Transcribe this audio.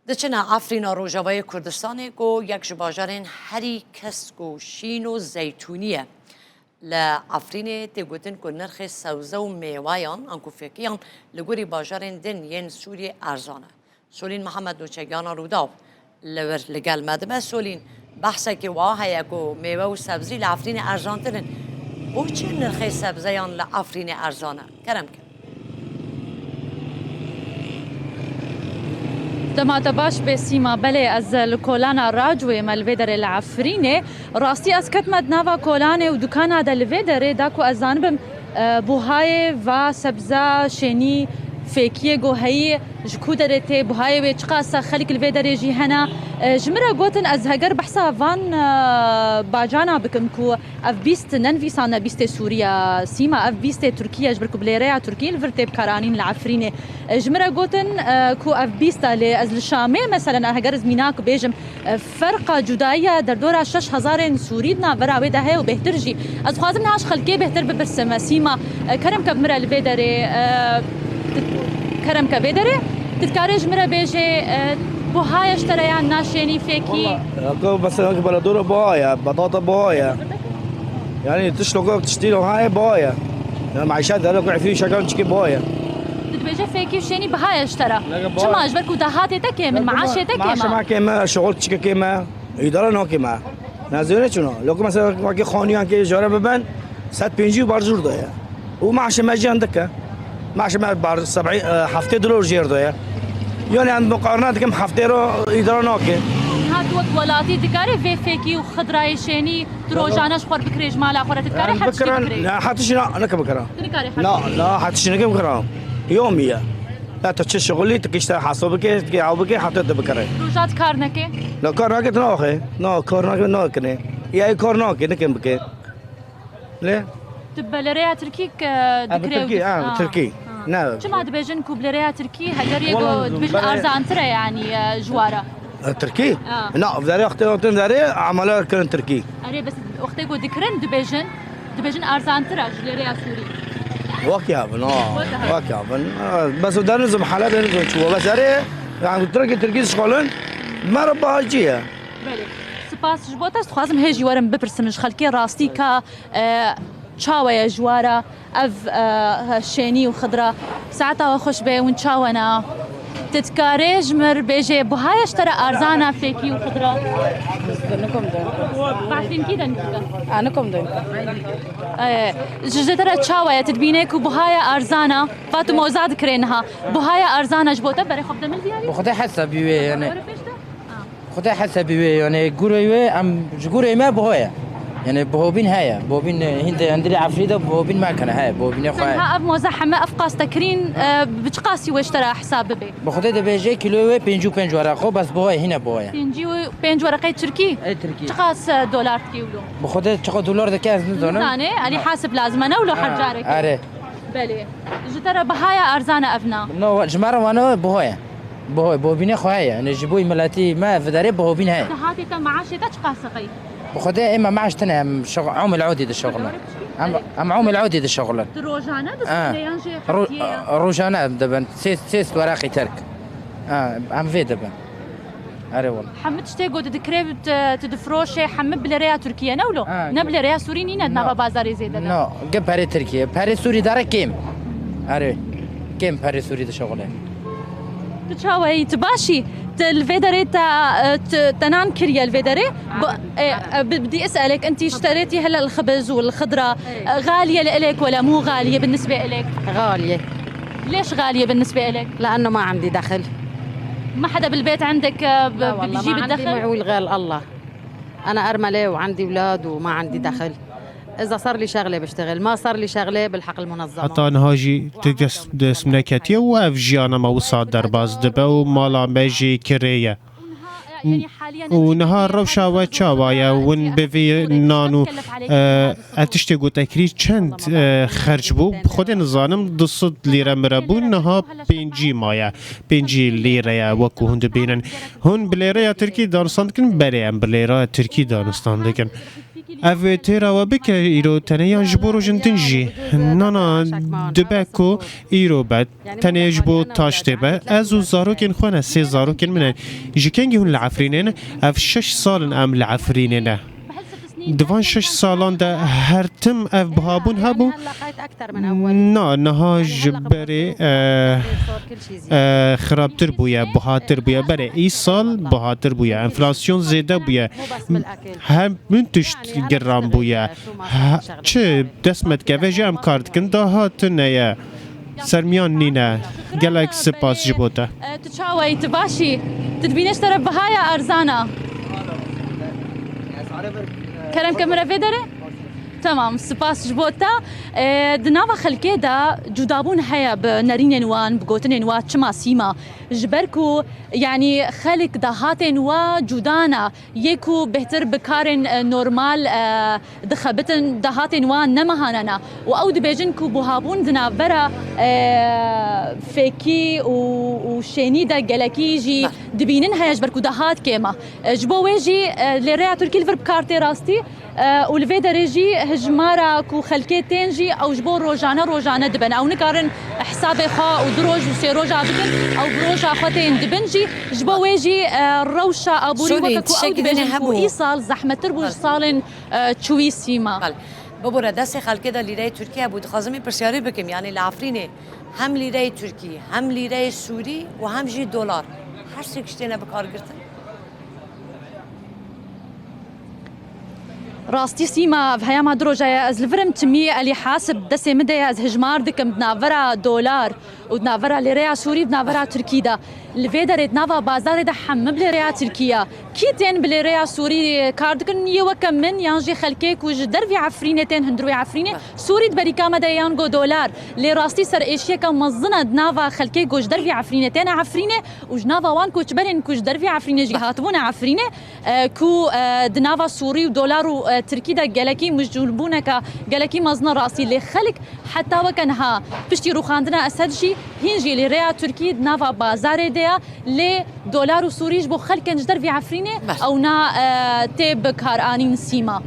دچنا آفرینا روجاوای کردستان کو یک جباجرین هری کس کو شین و زیتونیه لعفرین تگوتن کو نرخ سوزه و میوایان انکو فکیان لگوری باجرین دن ین سوری ارزانه سولین محمد نوچگیان روداو لور لگل مدمه سولین بحثه که واهی کو میوه و سبزی لعفرین ارزان ترن او چه نرخ سبزیان لعفرین ارزانه کرم که دمات باش بسيما بلي از الكولانا راجوي مالفيدر العفريني راستي اسكت مدنافا كولاني ودكانا دا الفيدر داكو ازانبم بوهاي و سبزا شيني فيكيه جو هي جكو درتي بوهاي ويچقاسا خلق الفيدر يجي هنا جمرا قوتن از هجر بحثا فان باجانا بكم كو اف بيست ننفيسانا بيست سوريا سيما اف بيست تركيا جبركو بليريا تركيا الفرتي بكارانين العفريني جمرا قوتن كو اف بيستا از الشامي مثلا هجر زميناك بيجم فرقه جدايه دردورا 6000 سوريدنا برا ودا هي وبهترجي از خوازم ناش خلكي بهتر ببرسم سيما كرم كبمرا الفيدري كرم كبيدري تتكارج مرة بيجي بوهاي اشتريان ناشيني فيكي بس بلدورة بوهايا بطاطا بوهايا يعني تشلقوك تشتري هاي بوهايا يعني معيشات هذا فيه شكل تشكي بوهايا تتبيجي فيكي وشيني بهاي اشترى شو ما اجبركو دهاتي تكي من معاشي تكي معاش ما كيما شغل تشكي كيما إدارة نو كيما نازلين شنو لو مثلا واقي خانيان كي جارة ببن 150 بارجور ده ومعاش ما جي عندك معش ما بار 70 هفته دلار جير ده يعني عند مقارنات كم هفته رو إدارة ناكي هاد وقت ولاتي تكاري في فيكي وخضراي شيني تروجانش خور بكريج مالا خور تكاري حتى بكري لا حتى شنو أنا كبكرة تكاري لا حتى شنو كبكرة يومية لا تشتغل شغلي تكشت حاسوبك تكي عوبك حتى تبكرة روجات كارنكي لا كارنكي تناخي لا كارنكي ناكني يا كارنكي نكمل بكي ليه تبلريا تركيك تركي تركي نعم شو ما دبيجن كوبلريا تركي هجر يجو دبيجن أرزان ترى يعني جوارا تركي؟ لا بداري أختي بداري عملها كان تركي. أري بس أختي جو ذكرن دبيجن أرزان ترى جلريا سوري. واكيابن واكيابن بس بدنا نزم حالات نزم شو بس أري يعني تركي شغلن ما ربها جيها. بله سپاس جبوتاست خوازم هیچ جوارم بپرسمش خالکی راستی که چاوی جوارا اف شینی و خضرا ساعتا و خوش به اون چاونا تتكاريج مر بيجي بهاي اشترى ارزانا فيكي وخضرا نكم دون بعدين كده انكم دون جدترا تشاوية تدبينك وبهاي ارزانا فاتو موزاد كرينها بهاي ارزانا جبوتا بري خب دمل ديالي بخدي حسب بيوي يعني خدي حسب بيوي يعني جوري ام جوري ما بهاي يعني بهوبين هاي بهوبين هند عندي عفريده بهوبين ما كان هاي بهوبين خويا ها اب مزحمه افقاس تكرين بتقاسي واشترى حساب بي بخدي ده بيجي كيلو 5 ورقه بس بهاي هنا بهاي 5 ورقه تركي اي تركي تقاس دولار كيلو بخدي تشقى دولار ده كاس نزونه ثاني اللي حاسب لازم انا ولا حجارك اري بلي جترى بهايا ارزانه افنا نو جمره وانا بهاي بهوبين خويا يعني جيبوي ملاتي ما في داري بهوبين هاي هاتي كم معاشي تقاسقي بخدي اما معاش تنا شغل عمل عودي ده الشغل ام عمل عودي ده الشغل روجانا ده روجانا دبن سيس وراقي ترك ام في دبن اري والله حمد شتي قد دكريب تدفروشي حمد بلريا تركيا نولو نبلريا سوري نينا نبا بازاري زيد نو جب باري تركيا باري سوري دار كيم اري كيم باري سوري ده شغله تشاوي تباشي الفيدري تنان كريا الفيدري بدي اسالك انت اشتريتي هلا الخبز والخضره غاليه لك ولا مو غاليه بالنسبه لك؟ غاليه. ليش غاليه بالنسبه لك؟ لانه ما عندي دخل. ما حدا بالبيت عندك بيجيب الدخل؟ عندي معول غير الله. انا ارمله وعندي اولاد وما عندي دخل. إذا صار لي شغلة بشتغل ما صار لي شغلة بالحق المنظمة حتى نهاجي تقدس دس منكتية وأفجيانا موصى درباز دبا ومالا ماجي كرية ونهار روشا وشاوايا ون بفي نانو اتشتغو تكري چند خرج بو خود نظانم دصد ليرة مربو نها 5 مايا 5 ليرة وكو هند بينن هن بليرة تركي دانستان دكن بريان بليرة تركي دانستان دكن او تیرا و بکه ایرو تنه یا جبو رو جنتنجی نانا دبکو ایرو بد تنه جبو تاشته با از و زاروکن خونه 3 زاروکن منن جکنگی هون العفرینین اف 6 سالن ام العفرینینه دوان 6 سالان ده هر تم اف بهابون هبو نا نها جبری خرابتر بویا بهاتر بویا بره ای سال بهاتر بویا انفلاسیون زیده بویا هم من تشت گرام بویا چه دستمت که وجه ام کارد کن ده هاتن یا سرمیان نینه گلک سپاس جبوتا تشاوي تباشي تدبينش ترى بهايا ارزانا كلام كاميرا فيدري تمام سپاس جبوتا دناوا خلکه دا جدابون هيا بنرين نوان بقوتن نوا چما سيما جبركو يعني خلق دهاتن و جدانا يكو بهتر بكارن نورمال دخبتن دهاتن و نمهاننا و او دبيجنكو بوهابون دنافرا فيكي و شيني دا جلكي جي دبينن هيا جبركو دهات كيما جبو ويجي لريا تركي الفرب كارتي راستي والفيدا ريجي هجمارا كو خلكي تنجي او جبو روجانا دبن او نكارن حسابي خا ودروج وسيروجا بكن او بروجا خوتين دبنجي جبو ويجي روشا ابوري وكو او دبن كو ايصال زحمه تربوج صالن تشوي سيما ببره دست خلکه دا لیره ترکیه بود خازمی پرسیاری بکم یعنی لعفرینه هم لیره ترکی هم لیره سوری و هم جی دلار هر سکشتینه بکار گرتن راستي سيما في هيا دروجة از الفرم تمي اللي حاسب دسي مدى از هجمار دكم بنافرا دولار ودنافرا لريا سوري بنافرا تركي دا الفيدر نافا بازار دا حم بلريا تركيا كيتين بلريا سوري كاردكن يوكم من يانجي خلكيك وجدر في عفرينتين هندروي عفرينه سوري بريكا مدى يانجو دولار لي راستي سر ايشيا كم مزنه دنافا خلكيك وجدر في عفرينتين عفرينه وجنافا وان كوتشبرين كوجدر في عفرينه جهاتبون عفرينه كو دنافا سوري ودولار تركي دا جالكي مجلبونك جالكي مزنا راسي اللي خلق حتى وكانها بشتي روخاندنا اسدجي هنجي لريا تركي نافا بازار ديا لي دولار وسوريج بو خلق نجدر في عفرينه او نا تيب كارانين سيما